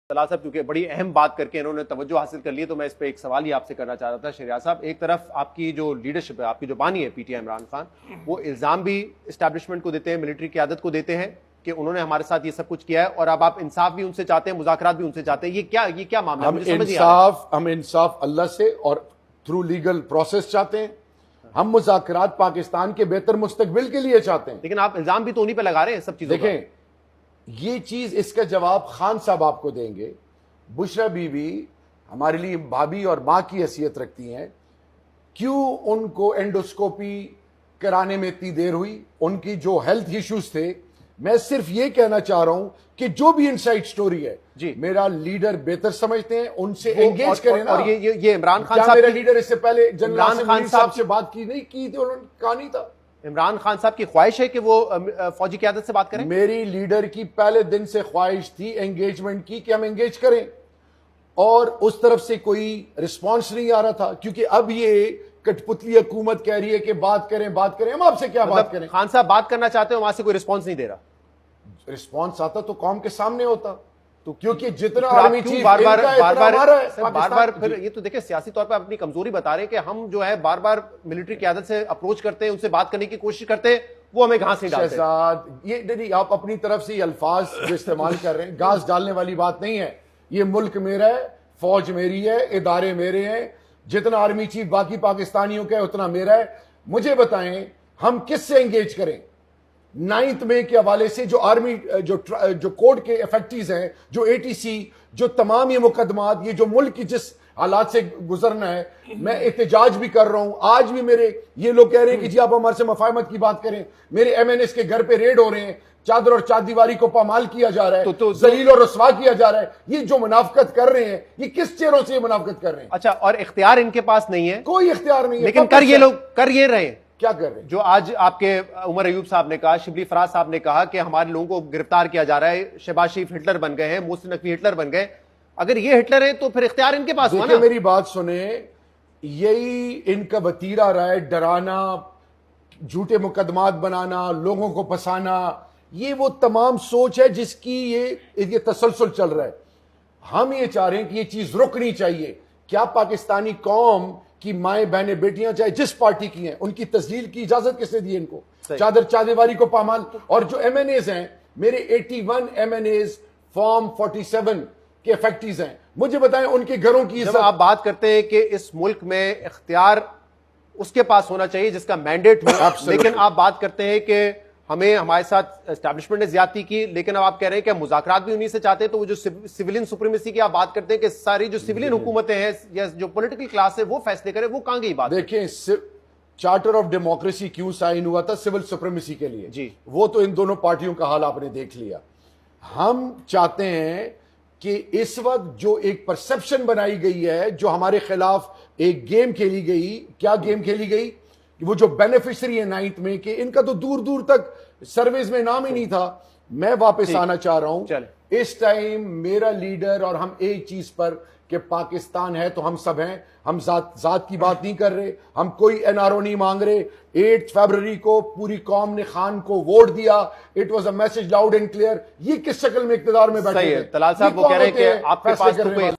तलाल साहब क्योंकि बड़ी अहम बात करके इन्होंने तवज्जो हासिल कर ली, तो मैं इस पे एक सवाल ही आपसे करना चाह रहा था। शहरियार साहब, एक तरफ आपकी जो लीडरशिप है, आपकी जो बानी है पीटीआई इमरान खान, वो इल्जाम भी इस्टेब्लिशमेंट को देते हैं, मिलिट्री क़यादत को देते हैं कि उन्होंने हमारे साथ ये सब कुछ किया है, और अब आप इंसाफ भी उनसे चाहते हैं, मुज़ाकरात भी उनसे चाहते हैं। ये क्या मामला है? हम इंसाफ अल्लाह से और थ्रू लीगल प्रोसेस चाहते हैं। हम मुज़ाकरात पाकिस्तान के बेहतर मुस्तकबिल के लिए चाहते हैं। लेकिन आप इल्जाम भी तो उन्हीं पे लगा रहे हैं सब चीजों। देखें, ये चीज, इसका जवाब खान साहब आपको देंगे। बुशरा बीबी हमारे लिए भाभी और मां की हैसियत रखती हैं। क्यों उनको एंडोस्कोपी कराने में इतनी देर हुई? उनकी जो हेल्थ इश्यूज थे। मैं सिर्फ ये कहना चाह रहा हूं कि जो भी इनसाइड स्टोरी है जी, मेरा लीडर बेहतर समझते हैं, उनसे एंगेज करें ना। और ये इमरान खान साहब, मेरा लीडर इससे पहले इमरान खान साहब से बात की नहीं की थी, उन्होंने कहा नहीं था। इमरान खान साहब की ख्वाहिश है कि वो फौजी क़यादत से बात करें। मेरी लीडर की पहले दिन से ख्वाहिश थी एंगेजमेंट की, कि हम एंगेज करें, और उस तरफ से कोई रिस्पांस नहीं आ रहा था। क्योंकि अब ये कठपुतली हुकूमत कह रही है कि बात करें, हम आपसे क्या बात करें? खान साहब बात करना चाहते हो, वहां से कोई रिस्पांस नहीं दे रहा। रिस्पांस आता तो कौम के सामने होता। तो क्योंकि जितना तो आर्मी चीफ बार बार फिर ये तो देखिए सियासी तौर पर अपनी कमजोरी बता रहे हैं कि हम जो है बार बार मिलिट्री क़यादत से अप्रोच करते हैं, उनसे बात करने की कोशिश करते हैं, वो हमें घास नहीं डालते। शहजाद, ये नहीं, आप अपनी तरफ से अल्फाज जो इस्तेमाल कर रहे हैं, घास डालने वाली बात नहीं है। ये मुल्क मेरा है, फौज मेरी है, इदारे मेरे हैं। जितना आर्मी चीफ बाकी पाकिस्तानियों का है उतना मेरा है। मुझे बताएं, हम किससे एंगेज करें? 9 मई के हवाले से जो आर्मी जो कोर्ट के इफेक्टिव हैं, जो एटीसी, जो तमाम ये मुकदमात, ये जो मुल्क की जिस हालात से गुजरना है, मैं एहतजाज भी कर रहा हूं। आज भी मेरे ये लोग कह रहे हैं कि जी आप हमारे से मफाहमत की बात करें। मेरे एमएनएस के घर पे रेड हो रहे हैं, चादर और चारदीवारी को पामाल किया जा रहा है, जलील और रसवा किया जा रहा है। ये जो मुनाफकत कर रहे हैं, ये किस चेहरों से मुनाफकत कर रहे हैं? अच्छा, और इख्तियार इनके पास नहीं है? कोई इख्तियार नहीं है। लेकिन कर ये रहे हैं। क्या कर रहे हैं? जो आज आपके उमर अयूब साहब ने कहा, शिबली फराज साहब ने कहा कि हमारे लोगों को गिरफ्तार किया जा रहा है, शहबाज शरीफ हिटलर बन गए हैं, मोहसिन नकवी हिटलर बन गए। अगर ये हिटलर है तो फिर इख्तियार इनके पास हुआ ना। मेरी बात सुने, यही इनका वतीरा रहा है, डराना, झूठे मुकदमात बनाना, लोगों को फंसाना। ये वो तमाम सोच है जिसकी ये तसलसल चल रहा है। हम ये चाह रहे हैं कि ये चीज रुकनी चाहिए। क्या पाकिस्तानी कौम की माएं बहनें बेटियां चाहे जिस पार्टी की हैं, उनकी तस्लील की इजाजत किसने दी इनको? चादर चादीवारी को पामाल। और जो एमएनएज हैं, मेरे 81 एमएनएज फॉर्म 47 के इफेक्टिव हैं। मुझे बताएं उनके घरों की। जब आप बात करते हैं कि इस मुल्क में इख्तियार उसके पास होना चाहिए जिसका मैंडेट हो, लेकिन आप बात करते हैं कि हमें हमारे साथ एस्टैब्लिशमेंट ने ज्यादती की, लेकिन अब आप कह रहे हैं कि मुज़ाकरात भी उन्हीं से चाहते हैं। तो वो जो सिविलियन सुप्रीमेसी की आप बात करते हैं कि सारी जो सिविलियन हुकूमतें हैं या जो पॉलिटिकल क्लास है वो फैसले करे, वो कहां गई बात? देखिए, चार्टर ऑफ डेमोक्रेसी क्यों साइन हुआ था? सिविल सुप्रीमेसी के लिए जी। वो तो इन दोनों पार्टियों का हाल आपने देख लिया। हम चाहते हैं कि इस वक्त जो एक परसेप्शन बनाई गई है, जो हमारे खिलाफ एक गेम खेली गई, क्या गेम खेली गई? वो जो बेनिफिशियरी है 9 मई के, इनका तो दूर दूर तक सर्विस में नाम ही नहीं था। मैं वापस आना चाह रहा हूं। इस टाइम मेरा लीडर और हम एक चीज पर कि पाकिस्तान है तो हम सब हैं। हम जात की बात नहीं कर रहे, हम कोई एनआरओ नहीं मांग रहे। 8 फरवरी को पूरी कौम ने खान को वोट दिया। It was a message loud and clear. ये किस शक्ल में इक्तिदार में बैठे हैं? तलाल साहब वो कह रहे हैं कि आपके पास तो कोई